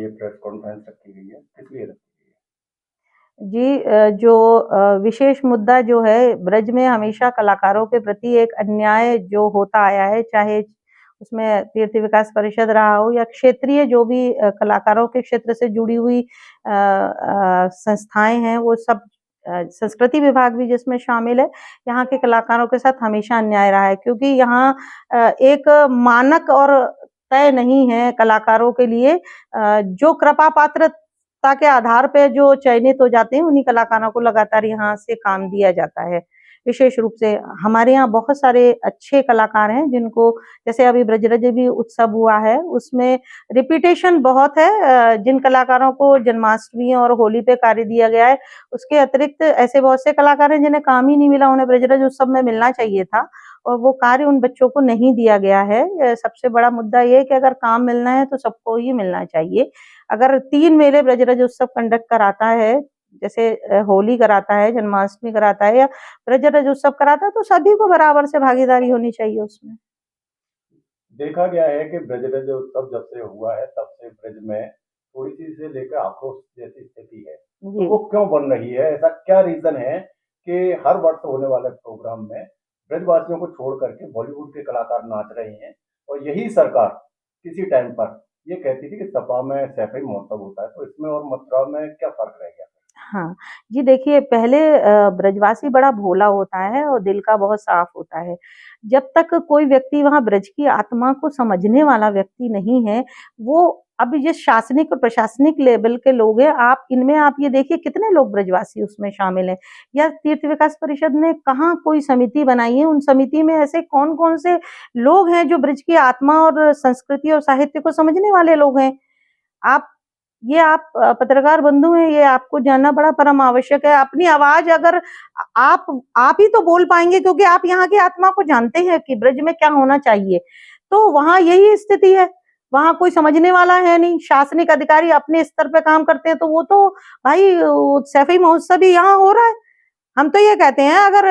आज ये press conference रखी गई है, किस लिए रखी गई है? जी जो विशेष मुद्दा जो है, ब्रज में हमेशा कलाकारों के प्रति एक अन्याय जो होता आया है, चाहे उसमें तीर्थ विकास परिषद रहा हो या क्षेत्रीय जो भी कलाकारों के क्षेत्र से जुड़ी हुई संस्थाएं हैं, वो सब संस्कृति विभाग भी जिसमें शामिल है, यहाँ के कलाकारों के साथ हमेशा अन्याय रहा है। क्योंकि यहाँ एक मानक और तय नहीं है कलाकारों के लिए, जो कृपा पात्रता के आधार पे जो चयनित हो जाते हैं, उन्हीं कलाकारों को लगातार यहाँ से काम दिया जाता है। विशेष रूप से हमारे यहाँ बहुत सारे अच्छे कलाकार हैं जिनको, जैसे अभी ब्रजरज उत्सव हुआ है, उसमें रिपीटेशन बहुत है। जिन कलाकारों को जन्माष्टमी और होली पे कार्य दिया गया है, उसके अतिरिक्त ऐसे बहुत से कलाकार हैं जिन्हें काम ही नहीं मिला, उन्हें ब्रजरज उत्सव में मिलना चाहिए था और वो कार्य उन बच्चों को नहीं दिया गया है। सबसे बड़ा मुद्दा ये है कि अगर काम मिलना है तो सबको ही मिलना चाहिए। अगर 3 मेले ब्रजरज उत्सव कंडक्ट कराता है, जैसे होली कराता है, जन्माष्टमी कराता है या ब्रजरज उत्सव कराता है, तो सभी को बराबर से भागीदारी होनी चाहिए उसमें। देखा गया है कि ब्रजरज उत्सव जब से हुआ है तब से ब्रज में थोड़ी सी से लेकर आक्रोश जैसी स्थिति है, तो वो क्यों बन रही है? ऐसा क्या रीजन है कि हर वर्ष होने वाले प्रोग्राम में ब्रजवासियों को छोड़ करके बॉलीवुड के कलाकार नाच रहे हैं और यही सरकार किसी टाइम पर ये कहती थी कि सपा में सैफई महोत्सव होता है, तो इसमें और मथुरा में क्या फर्क रह गया? हाँ, जी देखिए, पहले ब्रजवासी बड़ा भोला होता है और दिल का बहुत साफ होता है। जब तक कोई व्यक्ति वहाँ ब्रज की आत्मा को समझने वाला व्यक्ति नहीं है, वो अब ये शासनिक और प्रशासनिक लेवल के लोग हैं, आप ये देखिए कितने लोग ब्रजवासी उसमें शामिल हैं। या तीर्थ विकास परिषद ने कहाँ कोई समिति बनाई है, उन समिति में ऐसे कौन-कौन से लोग हैं जो ब्रज की आत्मा और संस्कृति और साहित्य को समझने वाले लोग हैं। आप पत्रकार बंधु हैं, ये आपको जानना बड़ा परम आवश्यक है। अपनी आवाज अगर आप ही तो बोल पाएंगे, क्योंकि आप यहाँ की आत्मा को जानते हैं कि ब्रज में क्या होना चाहिए। तो वहां यही स्थिति है, वहां कोई समझने वाला है नहीं। शासनिक अधिकारी अपने स्तर पे काम करते हैं, तो वो तो भाई सैफई महोत्सव भी यहाँ हो रहा है। हम तो ये कहते हैं, अगर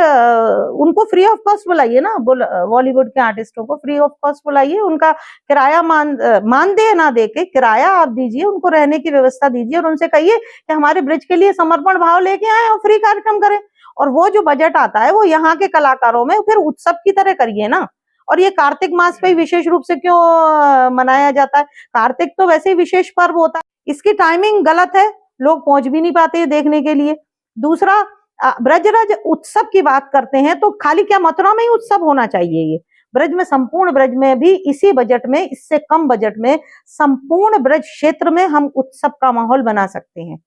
उनको फ्री ऑफ कॉस्ट बुलाइए ना, बॉलीवुड के आर्टिस्टों को फ्री ऑफ कॉस्ट बुलाइए, उनका किराया मानदेय ना दे के किराया आप दीजिए, उनको रहने की व्यवस्था दीजिए और उनसे कहिए कि हमारे ब्रिज के लिए समर्पण भाव लेके आए और फ्री कार्यक्रम करें। और वो जो बजट आता है वो यहाँ के कलाकारों में फिर उत्सव की तरह करिए ना। और ये कार्तिक मास पे विशेष रूप से क्यों मनाया जाता है? कार्तिक तो वैसे ही विशेष पर्व होता है, इसकी टाइमिंग गलत है, लोग पहुंच भी नहीं पाते देखने के लिए। दूसरा, ब्रजरज उत्सव की बात करते हैं तो खाली क्या मथुरा में ही उत्सव होना चाहिए? ये ब्रज में, संपूर्ण ब्रज में भी इसी बजट में, इससे कम बजट में संपूर्ण ब्रज क्षेत्र में हम उत्सव का माहौल बना सकते हैं।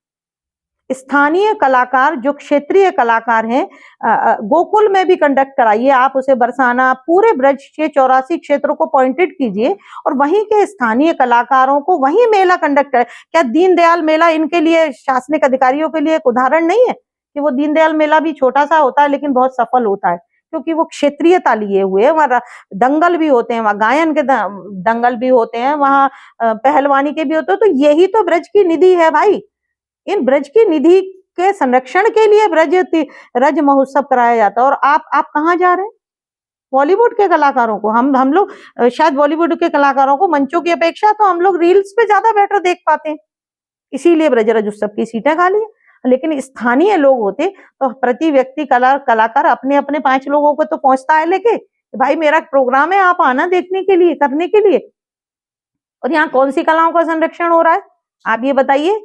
स्थानीय कलाकार, जो क्षेत्रीय कलाकार हैं, गोकुल में भी कंडक्ट कराइए आप उसे, बरसाना, पूरे ब्रज के 84 क्षेत्रों को पॉइंटेड कीजिए और वहीं के स्थानीय कलाकारों को वहीं मेला कंडक्ट करें। क्या दीनदयाल मेला इनके लिए, शासनिक अधिकारियों के लिए एक उदाहरण नहीं है कि वो दीनदयाल मेला भी छोटा सा होता है लेकिन बहुत सफल होता है, क्योंकि वो क्षेत्रीयता लिए हुए है। वहाँ दंगल भी होते हैं, वहाँ गायन के दंगल भी होते हैं, वहाँ पहलवानी के भी होते हैं। तो यही तो ब्रज की निधि है भाई। इन ब्रज की निधि के संरक्षण के लिए ब्रज महोत्सव कराया जाता है। और आप कहाँ जा रहे हैं? बॉलीवुड के कलाकारों को, हम लोग शायद बॉलीवुड के कलाकारों को मंचों की अपेक्षा तो हम लोग रील्स पे ज्यादा बेटर देख पाते हैं, इसीलिए ब्रजरज उत्सव की सीटें खाली है। लेकिन स्थानीय लोग होते तो प्रति व्यक्ति कलाकार अपने अपने 5 लोगों को तो पहुंचता है लेके, भाई मेरा प्रोग्राम है, आप आना देखने के लिए, करने के लिए। और यहाँ कौन सी कलाओं का संरक्षण हो रहा है, आप ये बताइए?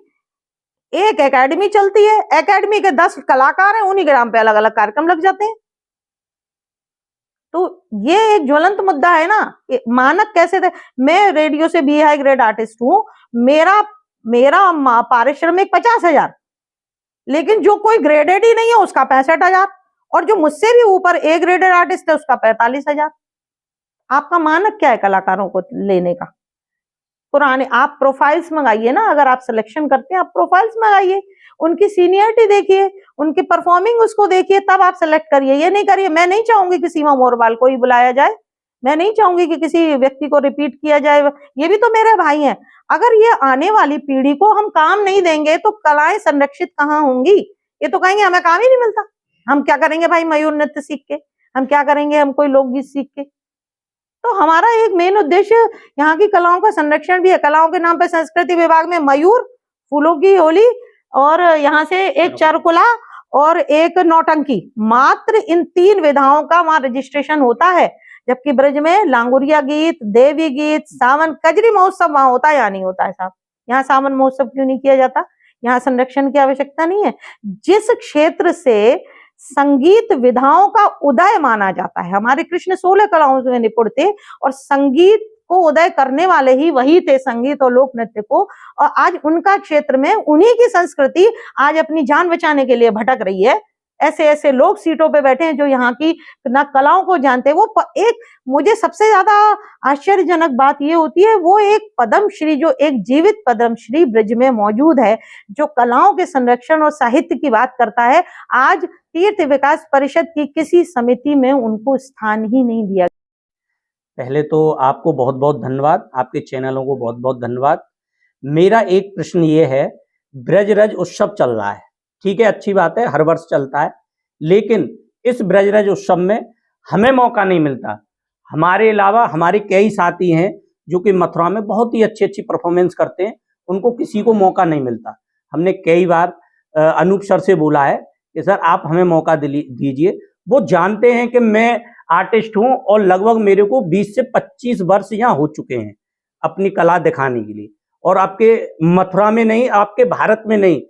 एक एकेडमी चलती है, एकेडमी के 10 कलाकार हैं, उन्हीं के नाम पे अलग अलग कार्यक्रम लग जाते हैं। तो ये एक ज्वलंत मुद्दा है ना, मानक कैसे थे? मैं रेडियो से बी हाई ग्रेड आर्टिस्ट हूं, मेरा पारिश्रमिक 50,000, लेकिन जो कोई ग्रेडेड ही नहीं है उसका 65,000, और जो मुझसे भी ऊपर ए ग्रेडेड आर्टिस्ट है उसका 45,000। आपका मानक क्या है कलाकारों को लेने का? पुराने आप प्रोफाइल्स मंगाइए ना, अगर आप सिलेक्शन करते हैं आप प्रोफाइल्स मंगाइए, उनकी सीनियरिटी देखिए, उनकी परफॉर्मिंग उसको देखिए, तब आप सेलेक्ट करिए। ये नहीं करिए, मैं नहीं चाहूंगी कि सीमा मोरवाल को ही बुलाया जाए, मैं नहीं चाहूंगी कि किसी व्यक्ति को रिपीट किया जाए, ये भी तो मेरे भाई हैं। अगर ये आने वाली पीढ़ी को हम काम नहीं देंगे तो कलाएं संरक्षित कहाँ होंगी? ये तो कहेंगे हमें काम ही नहीं मिलता, हम क्या करेंगे भाई मयूर नृत्य सीख के, हम क्या करेंगे हम कोई लोकगीत सीख के? तो हमारा एक मेन उद्देश्य यहाँ की कलाओं का संरक्षण भी है। कलाओं के नाम पे संस्कृति विभाग में मयूर, फूलों की होली और यहाँ से एक चारुकला और एक नौटंकी, मात्र इन 3 विधाओं का वहाँ रजिस्ट्रेशन होता है। जबकि ब्रज में लांगुरिया गीत, देवी गीत, सावन, कजरी महोत्सव वहां होता है या नहीं होता है साहब? यहाँ सावन महोत्सव क्यों नहीं किया जाता? यहाँ संरक्षण की आवश्यकता नहीं है। जिस क्षेत्र से संगीत विधाओं का उदय माना जाता है, हमारे कृष्ण 16 कलाओं में निपुण थे और संगीत को उदय करने वाले ही वही थे, संगीत और लोक नृत्य को, और आज उनका क्षेत्र में उन्हीं की संस्कृति आज अपनी जान बचाने के लिए भटक रही है। ऐसे ऐसे लोग सीटों पे बैठे हैं जो यहाँ की ना कलाओं को जानते हैं। वो एक मुझे सबसे ज्यादा आश्चर्यजनक बात ये होती है, वो एक पद्मश्री, जो एक जीवित पद्मश्री ब्रज में मौजूद है, जो कलाओं के संरक्षण और साहित्य की बात करता है, आज तीर्थ विकास परिषद की किसी समिति में उनको स्थान ही नहीं दिया। पहले तो आपको बहुत बहुत धन्यवाद, आपके चैनलों को बहुत बहुत धन्यवाद। मेरा एक प्रश्न ये है, ब्रजरज उत्सव चल रहा है, ठीक है, अच्छी बात है, हर वर्ष चलता है, लेकिन इस ब्रजरज उत्सव में हमें मौका नहीं मिलता। हमारे अलावा हमारे कई साथी हैं जो कि मथुरा में बहुत ही अच्छी अच्छी परफॉर्मेंस करते हैं, उनको किसी को मौका नहीं मिलता। हमने कई बार अनूप सर से बोला है कि सर आप हमें मौका दीजिए। वो जानते हैं कि मैं आर्टिस्ट हूं और लगभग मेरे को 20 से 25 वर्ष यहाँ हो चुके हैं अपनी कला दिखाने के लिए, और आपके मथुरा में नहीं, आपके भारत में नहीं,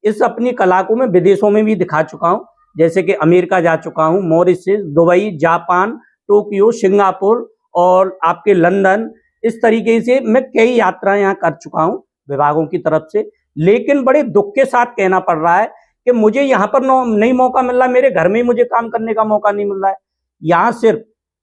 इस अपनी कला को मैं विदेशों में भी दिखा चुका हूं, जैसे कि अमेरिका जा चुका हूं, Mauritius, Dubai, Japan, Tokyo, Singapore और आपके लंदन। इस तरीके से मैं कई यात्राएं यहाँ कर चुका हूं विभागों की तरफ से, लेकिन बड़े दुख के साथ कहना पड़ रहा है कि मुझे यहाँ पर नहीं मौका मिल रहा, मेरे घर में ही मुझे काम करने का मौका नहीं मिल रहा है। यहाँ सिर्फ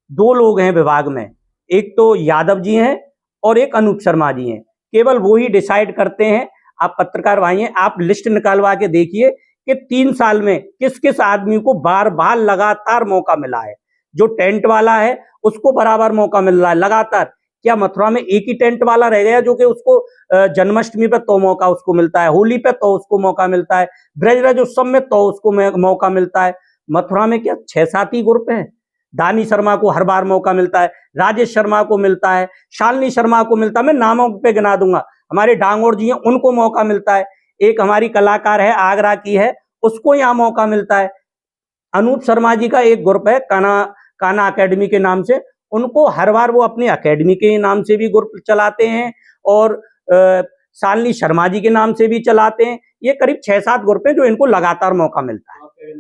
2 लोग हैं विभाग में, एक तो यादव जी हैं और एक अनूप शर्मा जी हैं, केवल वो ही डिसाइड करते हैं। आप पत्रकार भाई हैं, आप लिस्ट निकालवा के देखिए कि 3 साल में किस किस आदमी को बार बार लगातार मौका मिला है। जो टेंट वाला है उसको बराबर मौका मिल रहा है लगातार। क्या मथुरा में एक ही टेंट वाला रह गया जो कि उसको जन्माष्टमी पे तो मौका उसको मिलता है, होली पे तो उसको मौका मिलता है, ब्रजरज उत्सव में तो उसको मौका मिलता है? मथुरा में क्या 6-7 ही ग्रुप हैं? दानी शर्मा को हर बार मौका मिलता है, राजेश शर्मा को मिलता है, शालिनी शर्मा को मिलता है, मैं नामों पे गिना दूंगा, हमारे डांगोर जी हैं उनको मौका मिलता है, एक हमारी कलाकार है आगरा की है उसको यहाँ मौका मिलता है। अनूप शर्मा जी का एक ग्रुप है काना अकेडमी के नाम से, उनको हर बार वो अपनी अकेडमी के नाम से भी ग्रुप चलाते हैं और शालिनी शर्मा जी के नाम से भी चलाते हैं। ये करीब 6-7 ग्रुप हैं जो इनको लगातार मौका मिलता है।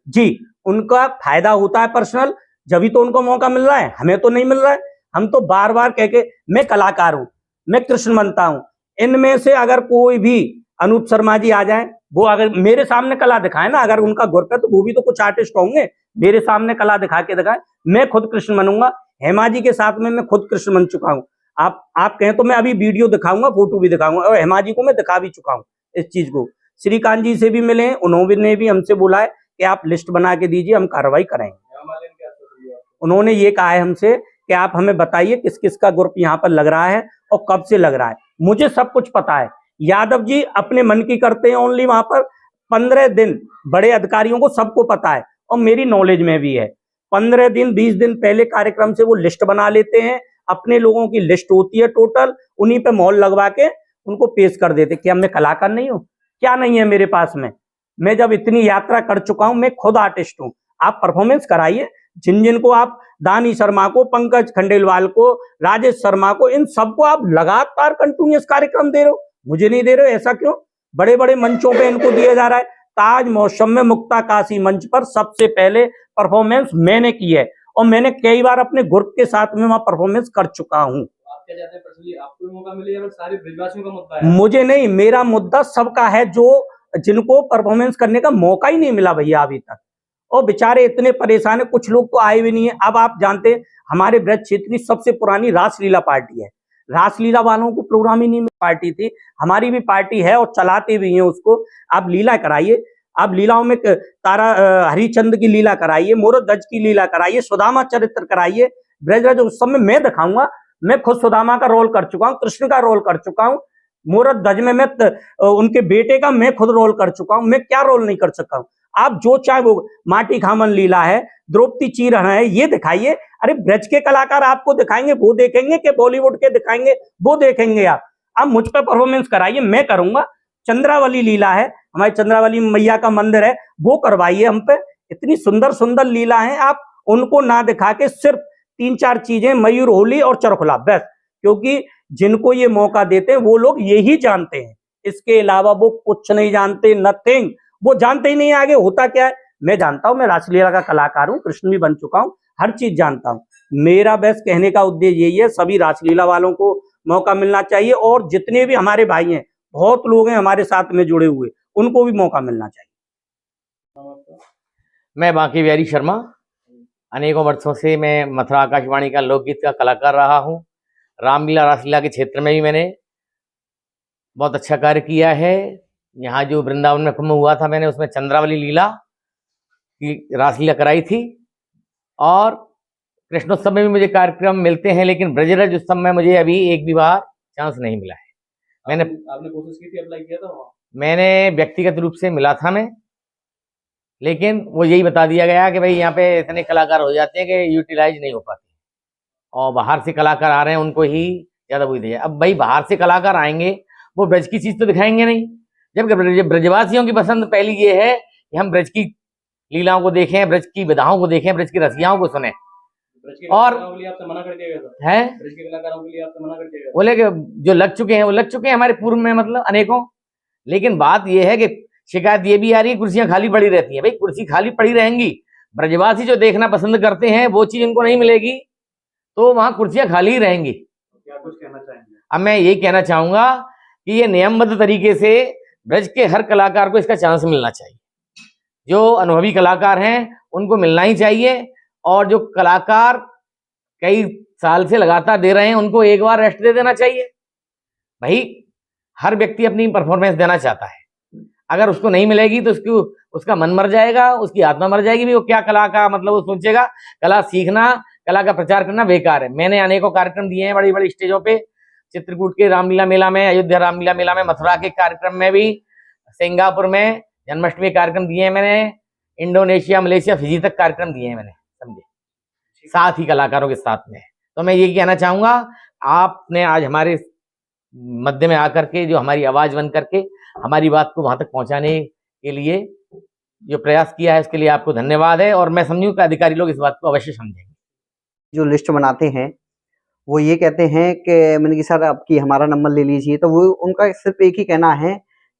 जी, उनका फायदा होता है पर्सनल, जब तो उनको मौका मिल रहा है, हमें तो नहीं मिल रहा है। हम तो बार बार कह के मैं कलाकार हूं, मैं कृष्ण बनता हूं, इनमें से अगर कोई भी अनूप शर्मा जी आ जाए, वो अगर मेरे सामने कला दिखाए ना, अगर उनका ग्रुप है तो वो भी तो कुछ आर्टिस्ट होंगे, मेरे सामने कला दिखा के दिखाए, मैं खुद कृष्ण बनूंगा। हेमा जी के साथ में मैं खुद कृष्ण बन चुका हूं। आप कहें तो मैं अभी वीडियो दिखाऊंगा, फोटो भी दिखाऊंगा, और हेमा जी को मैं दिखा भी चुका हूं इस चीज को। श्रीकांत जी से भी मिले हैं, उन्होंने भी हमसे बोला है कि आप लिस्ट बना के दीजिए, हम कार्रवाई करेंगे। उन्होंने ये कहा है हमसे कि आप हमें बताइए किस किस का ग्रुप यहाँ पर लग रहा है और कब से लग रहा है। मुझे सब कुछ पता है। यादव जी अपने मन की करते हैं ओनली, वहां पर 15 दिन बड़े अधिकारियों को सबको पता है और मेरी नॉलेज में भी है। 15 दिन 20 दिन पहले कार्यक्रम से वो लिस्ट बना लेते हैं, अपने लोगों की लिस्ट होती है टोटल, उन्हीं पे मोहर लगवा के उनको पेश कर देते। क्या मैं कलाकार नहीं हूँ? क्या नहीं है मेरे पास में? मैं जब इतनी यात्रा कर चुका हूं, मैं खुद आर्टिस्ट हूं। आप परफॉर्मेंस कराइए, जिन जिन को आप, दानी शर्मा को, पंकज खंडेलवाल को, राजेश शर्मा को, इन सबको आप लगातार कंटिन्यूअस कार्यक्रम दे रहे हो, मुझे नहीं दे रहे हो, ऐसा क्यों? बड़े बड़े मंचों पे इनको दिया जा रहा है। ताज महोत्सव में मुक्ता काशी मंच पर सबसे पहले परफॉर्मेंस मैंने की है और मैंने कई बार अपने ग्रुप के साथ में वहां परफॉर्मेंस कर चुका हूं। आपको मौका मिले या सारे ब्रजवासियों का मुद्दा है? मुझे नहीं, मेरा मुद्दा सबका है जो जिनको परफॉर्मेंस करने का मौका ही नहीं मिला भैया अभी तक, और बेचारे इतने परेशान है। कुछ लोग तो आए भी नहीं है। अब आप जानते हैं हमारे ब्रज क्षेत्र की सबसे पुरानी रासलीला पार्टी है, रासलीला वालों को प्रोग्राम ही नहीं मिला। पार्टी थी, हमारी भी पार्टी है और चलाते भी हैं उसको। आप लीला कराइए, आप लीलाओं में तारा हरिचंद की लीला कराइए, मोरध्वज की लीला कराइए, सुदामा चरित्र कराइए। ब्रजराज उत्सव में मैं दिखाऊंगा, मैं खुद सुदामा का रोल कर चुका हूँ, कृष्ण का रोल कर चुका हूँ, मोरध्वज में मैं उनके बेटे का मैं खुद रोल कर चुका हूँ। मैं क्या रोल नहीं कर सकता हूँ? आप जो चाहे वो, माटी खामन लीला है, द्रौपदी चीरहरण है, ये दिखाइए। अरे ब्रज के कलाकार आपको दिखाएंगे, वो देखेंगे कि बॉलीवुड के दिखाएंगे, वो देखेंगे। आप मुझ पे परफॉर्मेंस कराइए, मैं करूंगा। चंद्रावली लीला है, हमारी चंद्रावली मैया का मंदिर है, वो करवाइए हम पे। इतनी सुंदर सुंदर लीला है, आप उनको ना दिखा के सिर्फ 3-4 चीजें, मयूर होली और चरखुला, बस। क्योंकि जिनको ये मौका देते हैं वो लोग यही जानते हैं, इसके अलावा वो कुछ नहीं जानते, नथिंग। वो जानते ही नहीं आगे होता क्या है। मैं जानता हूं, मैं रासलीला का कलाकार हूं, कृष्ण भी बन चुका हूं, हर चीज जानता हूं। मेरा बस कहने का उद्देश्य यही है, सभी रासलीला वालों को मौका मिलना चाहिए, और जितने भी हमारे भाई हैं, बहुत लोग हैं हमारे साथ में जुड़े हुए, उनको भी मौका मिलना चाहिए। मैं बांके बिहारी शर्मा, अनेकों वर्षों से मैं मथुरा आकाशवाणी का लोकगीत का कलाकार रहा हूँ। रामलीला रासलीला के क्षेत्र में भी मैंने बहुत अच्छा कार्य किया है। यहाँ जो वृंदावन में कुंभ हुआ था, मैंने उसमें चंद्रावली लीला की रासलीला कराई थी। और कृष्णोत्सव में भी मुझे कार्यक्रम मिलते हैं, लेकिन ब्रजरज उत्सव में मुझे अभी एक भी बार चांस नहीं मिला है। आपने कोशिश की थी, अप्लाई किया था वहाँ? मैंने व्यक्तिगत रूप से मिला था मैं, लेकिन वो यही बता दिया गया कि भाई यहाँ पे इतने कलाकार हो जाते हैं कि यूटिलाइज नहीं हो पाते, और बाहर से कलाकार आ रहे हैं उनको ही ज़्यादा वो दिया। अब भाई बाहर से कलाकार आएंगे, वो ब्रज की चीज़ तो दिखाएंगे नहीं। जबकि ब्रजवासियों की पसंद पहली ये है कि हम ब्रज की लीलाओं को देखें, ब्रज की विधाओं को देखें, ब्रज की रसियाओं को सुने। और आपसे मना कर दिया गया था है, ब्रज के कलाकारों के लिए आपसे मना कर दिया गया था? बोले कि जो लग चुके हैं वो लग चुके हैं हमारे पूर्व में, मतलब अनेकों। लेकिन बात यह है कि शिकायत ये भी आ रही है, कुर्सियां खाली पड़ी रहती हैं। भाई कुर्सी खाली पड़ी रहेंगी, ब्रजवासी जो देखना पसंद करते हैं वो चीज उनको नहीं मिलेगी, तो वहां कुर्सियां खाली ही रहेंगी। क्या कुछ कहना चाहेंगे? अब मैं यही कहना चाहूंगा कि ये नियमबद्ध तरीके से ब्रज के हर कलाकार को इसका चांस मिलना चाहिए। जो अनुभवी कलाकार हैं उनको मिलना ही चाहिए, और जो कलाकार कई साल से लगातार दे रहे हैं उनको एक बार रेस्ट दे देना चाहिए। भाई हर व्यक्ति अपनी परफॉर्मेंस देना चाहता है, अगर उसको नहीं मिलेगी तो उसका मन मर जाएगा, उसकी आत्मा मर जाएगी। भी वो क्या कला का मतलब वो सोचेगा, कला सीखना, कला का प्रचार करना बेकार है। मैंने अनेकों कार्यक्रम दिए हैं बड़ी बड़ी स्टेजों पे, चित्रकूट के रामलीला मेला में, अयोध्या रामलीला मेला में, मथुरा के कार्यक्रम में भी, सिंगापुर में जन्माष्टमी कार्यक्रम दिए हैं मैंने, इंडोनेशिया, मलेशिया, फिजी तक कार्यक्रम दिए हैं मैंने, समझे, साथ ही कलाकारों के साथ में। तो मैं ये कहना चाहूंगा, आपने आज हमारे मध्य में आकर के जो हमारी आवाज बन करके हमारी बात को वहां तक पहुंचाने के लिए जो प्रयास किया है, उसके लिए आपको धन्यवाद है। और मैं समझूं कि अधिकारी लोग इस बात को अवश्य समझेंगे। जो लिस्ट बनाते हैं वो ये कहते हैं कि मैंने कि सर आपकी हमारा नंबर ले लीजिए, तो वो उनका सिर्फ एक ही कहना है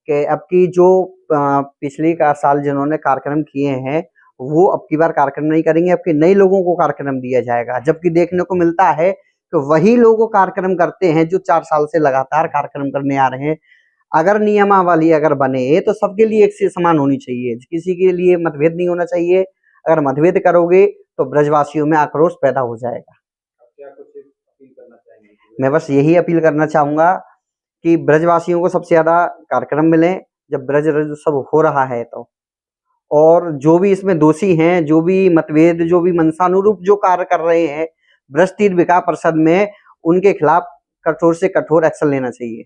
कि अब की जो पिछले का साल जिन्होंने कार्यक्रम किए हैं वो अब की बार कार्यक्रम नहीं करेंगे, अब के नए लोगों को कार्यक्रम दिया जाएगा। जबकि देखने को मिलता है कि वही लोग कार्यक्रम करते हैं जो 4 साल से लगातार कार्यक्रम करने आ रहे हैं। अगर नियमावली अगर बने तो सबके लिए एक से समान होनी चाहिए, किसी के लिए मतभेद नहीं होना चाहिए। अगर मतभेद करोगे तो ब्रजवासियों में आक्रोश पैदा हो जाएगा। क्या कुछ अपील करना चाहेंगे? मैं बस यही अपील करना चाहूंगा कि ब्रजवासियों को सबसे ज्यादा कार्यक्रम मिले जब ब्रज उत्सव हो रहा है तो, और जो भी इसमें दोषी हैं, जो भी मतभेद, जो भी मनसानुरूप जो कार्य कर रहे हैं ब्रज तीर्थ विकास परिषद में, उनके खिलाफ कठोर से कठोर एक्शन लेना चाहिए।